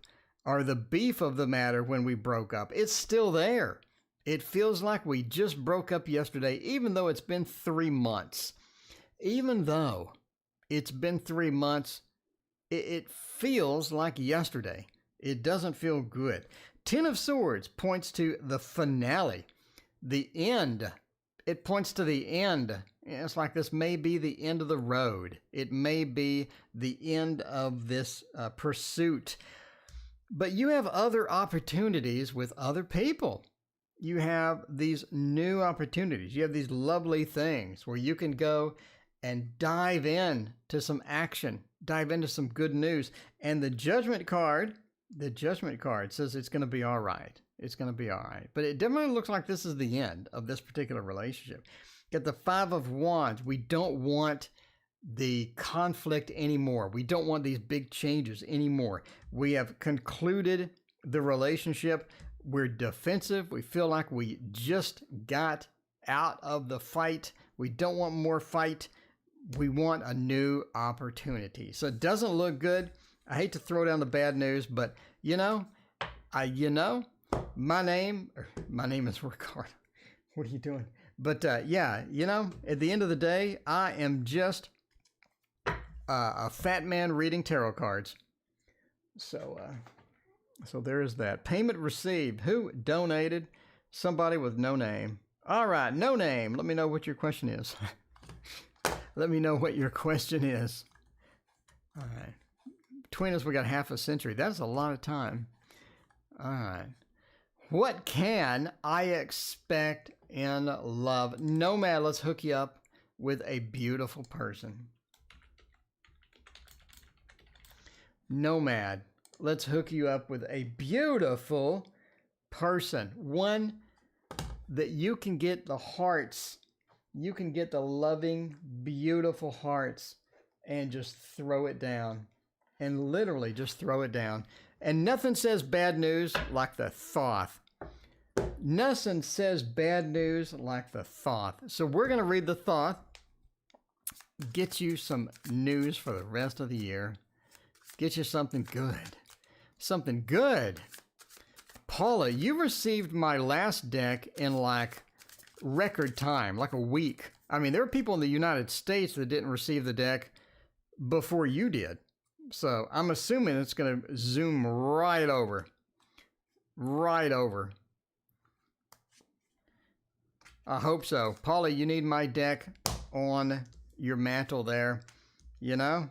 or the beef of the matter when we broke up, it's still there. It feels like we just broke up yesterday, even though it's been 3 months. Even though it's been 3 months, it feels like yesterday. It doesn't feel good. Ten of Swords points to the finale, the end. It points to the end. It's like this may be the end of the road. It may be the end of this pursuit. But you have other opportunities with other people. You have these new opportunities. You have these lovely things where you can go and dive in to some action, dive into some good news. And the Judgment card says it's going to be all right. It's going to be all right. But it definitely looks like this is the end of this particular relationship. Get the Five of Wands. We don't want the conflict anymore. We don't want these big changes anymore. We have concluded the relationship. We're defensive. We feel like we just got out of the fight. We don't want more fight. We want a new opportunity. So it doesn't look good. I hate to throw down the bad news, but my name is Ricardo. What are you doing? But at the end of the day, I am just a fat man reading tarot cards. So there is that. Payment received. Who donated? Somebody with no name. All right, no name. Let me know what your question is. Let me know what your question is. All right. Between us, we got half a century. That's a lot of time. All right. What can I expect in love? Nomad, let's hook you up with a beautiful person. Nomad, let's hook you up with a beautiful person. One that you can get the hearts. You can get the loving, beautiful hearts and just throw it down. And literally just throw it down. And nothing says bad news like the Thoth. Nothing says bad news like the Thoth. So we're going to read the Thoth. Get you some news for the rest of the year. Get you something good. Something good. Paula, you received my last deck in like record time, like a week. I mean, there are people in the United States that didn't receive the deck before you did. So I'm assuming it's going to zoom right over. Right over. I hope so. Paula, you need my deck on your mantle there. You know?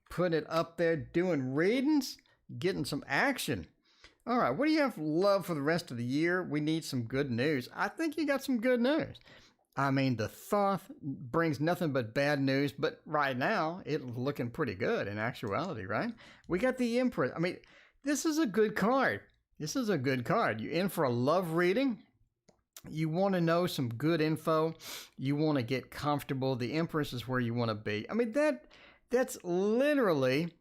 Put it up there, doing readings, getting some action. All right, what do you have love for the rest of the year? We need some good news. I think you got some good news. I mean, the Thoth brings nothing but bad news, but right now, it's looking pretty good in actuality, right? We got the Empress. I mean, this is a good card. This is a good card. You're in for a love reading. You want to know some good info. You want to get comfortable. The Empress is where you want to be. I mean, that's literally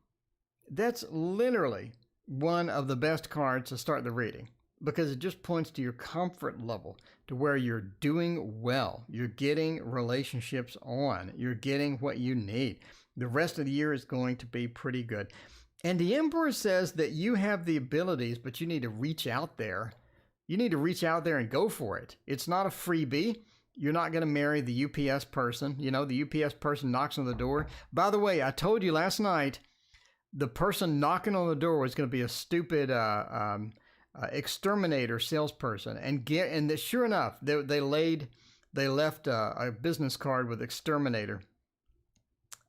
one of the best cards to start the reading, because it just points to your comfort level, to where you're doing well. You're getting relationships on. You're getting what you need. The rest of the year is going to be pretty good. And the Emperor says that you have the abilities, but you need to reach out there. You need to reach out there and go for it. It's not a freebie. You're not going to marry the UPS person. You know, the UPS person knocks on the door. By the way, I told you last night, the person knocking on the door was going to be a stupid exterminator salesperson. And sure enough, they left a business card with exterminator.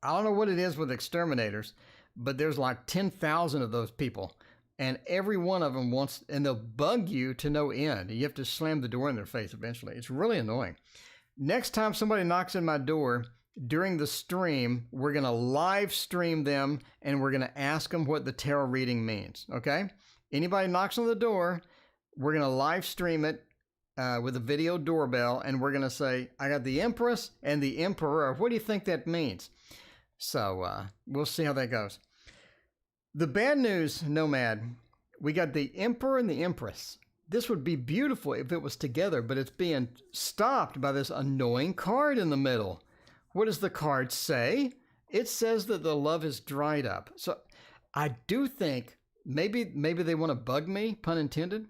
I don't know what it is with exterminators, but there's like 10,000 of those people. And every one of them wants, and they'll bug you to no end. You have to slam the door in their face eventually. It's really annoying. Next time somebody knocks on my door during the stream, we're going to live stream them, and we're going to ask them what the tarot reading means, okay? Anybody knocks on the door, we're going to live stream it with a video doorbell, and we're going to say, I got the Empress and the Emperor. What do you think that means? So we'll see how that goes. The bad news, Nomad, we got the Emperor and the Empress. This would be beautiful if it was together, but it's being stopped by this annoying card in the middle. What does the card say? It says that the love is dried up. So I do think maybe they want to bug me, pun intended.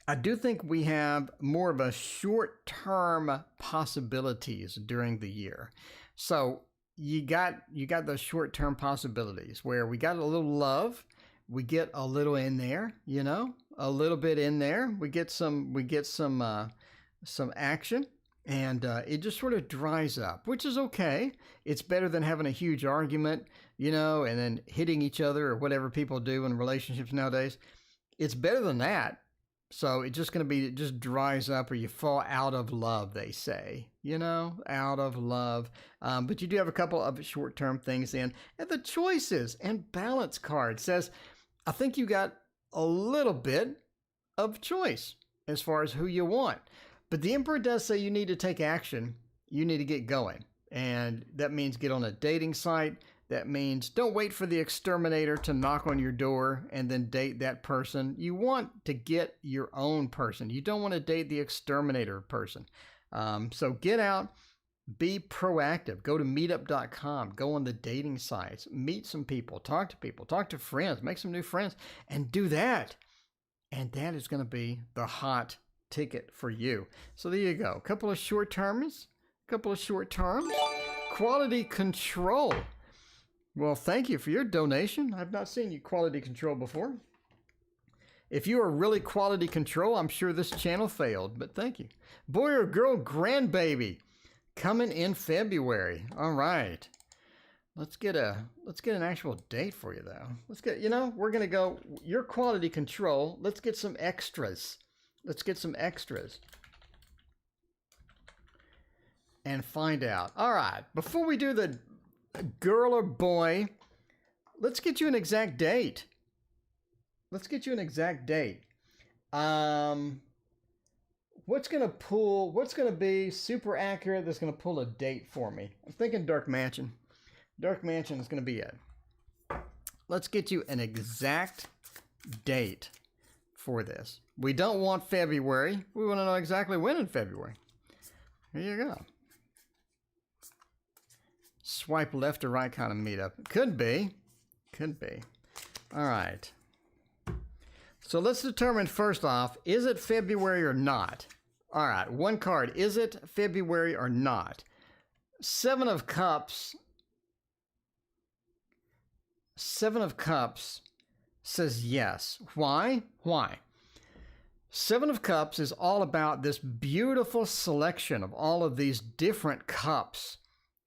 I do think we have more of a short-term possibilities during the year. So you got those short-term possibilities where we got a little love, we get a little in there, you know, a little bit in there. We get some action, and it just sort of dries up, which is okay. It's better than having a huge argument, you know, and then hitting each other or whatever people do in relationships nowadays. It's better than that. So it's just going to be, it just dries up, or you fall out of love, they say, you know, out of love. But you do have a couple of short-term things in. And the choices and balance card says, I think you got a little bit of choice as far as who you want. But the Emperor does say you need to take action. You need to get going. And that means get on a dating site. That means don't wait for the exterminator to knock on your door and then date that person. You want to get your own person. You don't want to date the exterminator person. So get out, be proactive. Go to meetup.com. Go on the dating sites. Meet some people. Talk to friends. Make some new friends. And do that. And that is going to be the hot ticket for you. So there you go. A couple of short terms. Quality control. Well, thank you for your donation. I've not seen you quality control before. If you are really quality control, I'm sure this channel failed, but thank you. Boy or girl grandbaby coming in February. All right. Let's get an actual date for you though. We're going to go your quality control. Let's get some extras. And find out. All right. Before we do the girl or boy, let's get you an exact date. What's going to be super accurate that's going to pull a date for me? I'm thinking Dark Mansion. Dark Mansion is going to be it. Let's get you an exact date for this. We don't want February. We want to know exactly when in February. Here you go. Swipe left or right kind of meetup. Could be. All right. So let's determine first off, is it February or not? All right, one card. Is it February or not? Seven of Cups says yes. Why? Seven of Cups is all about this beautiful selection of all of these different cups,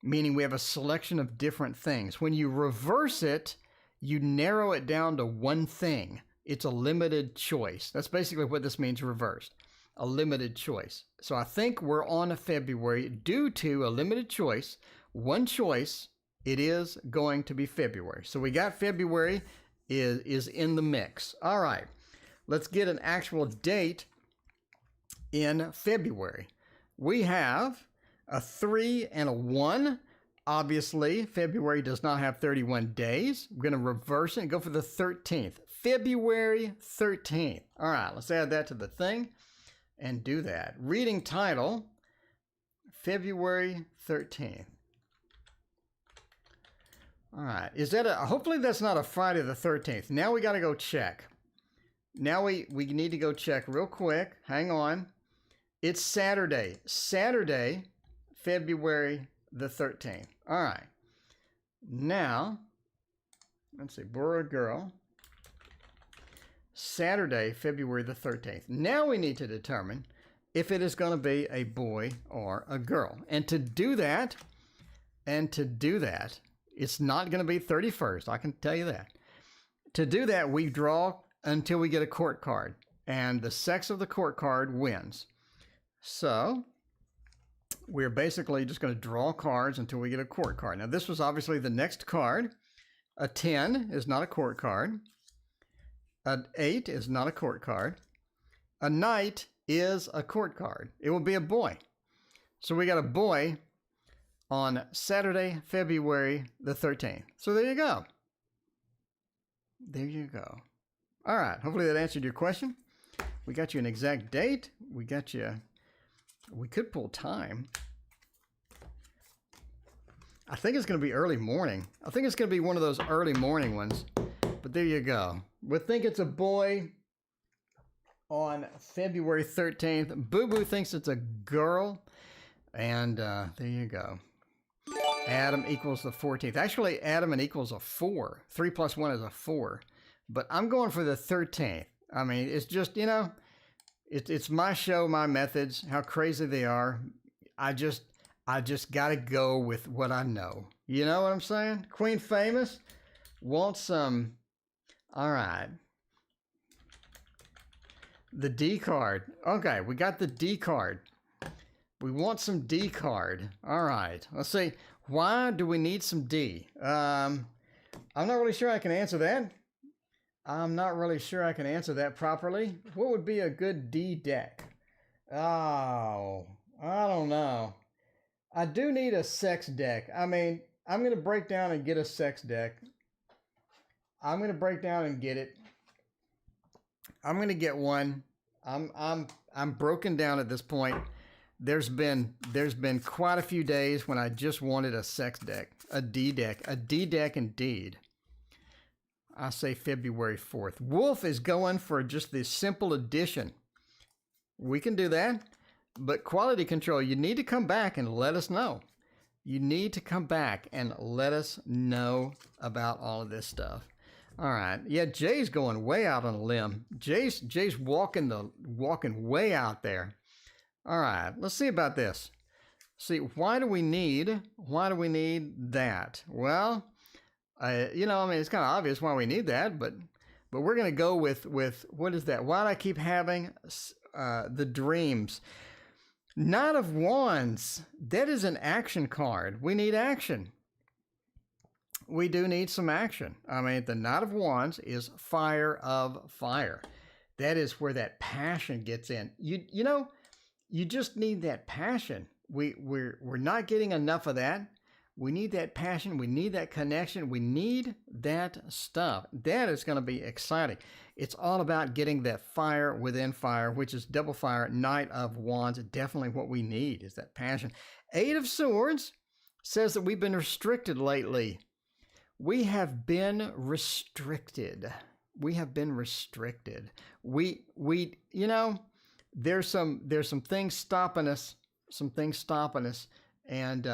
meaning we have a selection of different things. When you reverse it, you narrow it down to one thing. It's a limited choice. That's basically what this means reversed. A limited choice. So I think we're on a February due to a limited choice. One choice, it is going to be February. So we got February is in the mix. All right. Let's get an actual date in February. We have a 3 and a 1. Obviously, February does not have 31 days. I'm going to reverse it and go for the 13th. February 13th. All right, let's add that to the thing and do that. Reading title, February 13th. All right, hopefully that's not a Friday the 13th. Now we got to go check. Now we need to go check real quick. Hang on. It's Saturday. February the 13th. All right. Now, let's see, boy or girl. Saturday, February the 13th. Now we need to determine if it is going to be a boy or a girl. And to do that, it's not going to be 31st. I can tell you that. To do that, we draw until we get a court card. And the sex of the court card wins. So we're basically just going to draw cards until we get a court card. Now, this was obviously the next card. A 10 is not a court card. An 8 is not a court card. A knight is a court card. It will be a boy. So we got a boy on Saturday, February the 13th. So there you go. All right. Hopefully that answered your question. We got you an exact date. We could pull time. I think it's going to be early morning. I think it's going to be one of those early morning ones. But there you go. We think it's a boy on February 13th. Boo Boo thinks it's a girl. And there you go. Adam equals the 14th. Actually, Adam and equals a 4. 3 plus 1 is a 4. But I'm going for the 13th. I mean, it's just, you know, it's my show, my methods, how crazy they are. I just got to go with what I know. You know what I'm saying? Queen Famous wants some. All right. The D card. Okay, we got the D card. We want some D card. All right. Let's see. Why do we need some D? I'm not really sure I can answer that. I'm not really sure I can answer that properly. What would be a good D deck? Oh, I don't know. I do need a sex deck. I mean, I'm going to break down and get a sex deck. I'm going to break down and get it. I'm going to get one. I'm broken down at this point. There's been quite a few days when I just wanted a sex deck, a D deck indeed. I say February 4th. Wolf is going for just the simple addition. We can do that, but quality control, you need to come back and let us know. You need to come back and let us know about all of this stuff. All right. Yeah, Jay's going way out on a limb. Jay's walking way out there. All right. Let's see about this. See, why do we need that? Well, you know, I mean, it's kind of obvious why we need that, but we're going to go with what is that? Why do I keep having the dreams? Knight of Wands. That is an action card. We need action. We do need some action. I mean, the Knight of Wands is fire of fire. That is where that passion gets in. You know, you just need that passion. We're not getting enough of that. We need that passion. We need that connection. We need that stuff. That is going to be exciting. It's all about getting that fire within fire, which is double fire, Knight of Wands. Definitely what we need is that passion. 8 of Swords says that we've been restricted lately. We have been restricted. We have been restricted. We you know, there's some things stopping us. Some things stopping us. And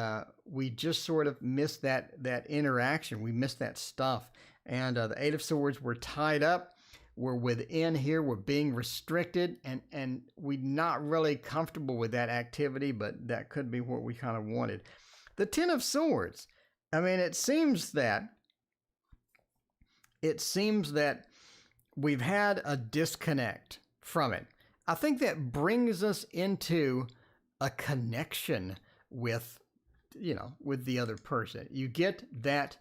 we just sort of missed that interaction. We missed that stuff. And the 8 of Swords, we're tied up. We're within here. We're being restricted. And we're not really comfortable with that activity, but that could be what we kind of wanted. The 10 of Swords. I mean, it seems that we've had a disconnect from it. I think that brings us into a connection with, you know, with the other person. You get that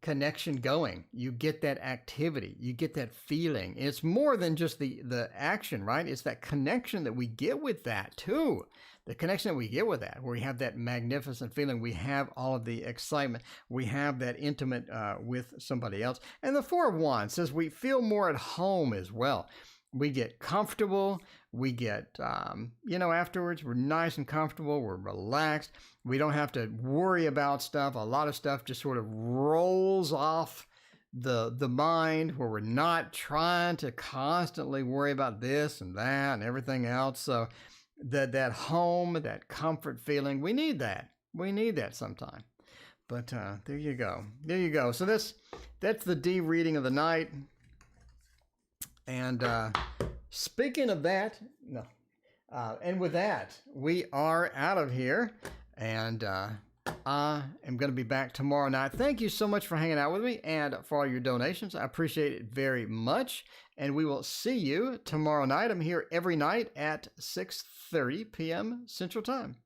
connection going. You get that activity. You get that feeling. It's more than just the action, right? It's that connection that we get with that too. The connection that we get with that, where we have that magnificent feeling. We have all of the excitement. We have that intimate with somebody else. And the 4 of Wands says we feel more at home as well. We get comfortable. We get, you know, afterwards, we're nice and comfortable. We're relaxed. We don't have to worry about stuff. A lot of stuff just sort of rolls off the mind, where we're not trying to constantly worry about this and that and everything else. So that home, that comfort feeling, we need that. We need that sometime. But there you go. There you go. So that's the D reading of the night. And speaking of that, no. And with that, we are out of here. And I am going to be back tomorrow night. Thank you so much for hanging out with me and for all your donations. I appreciate it very much. And we will see you tomorrow night. I'm here every night at 6:30 p.m. Central Time.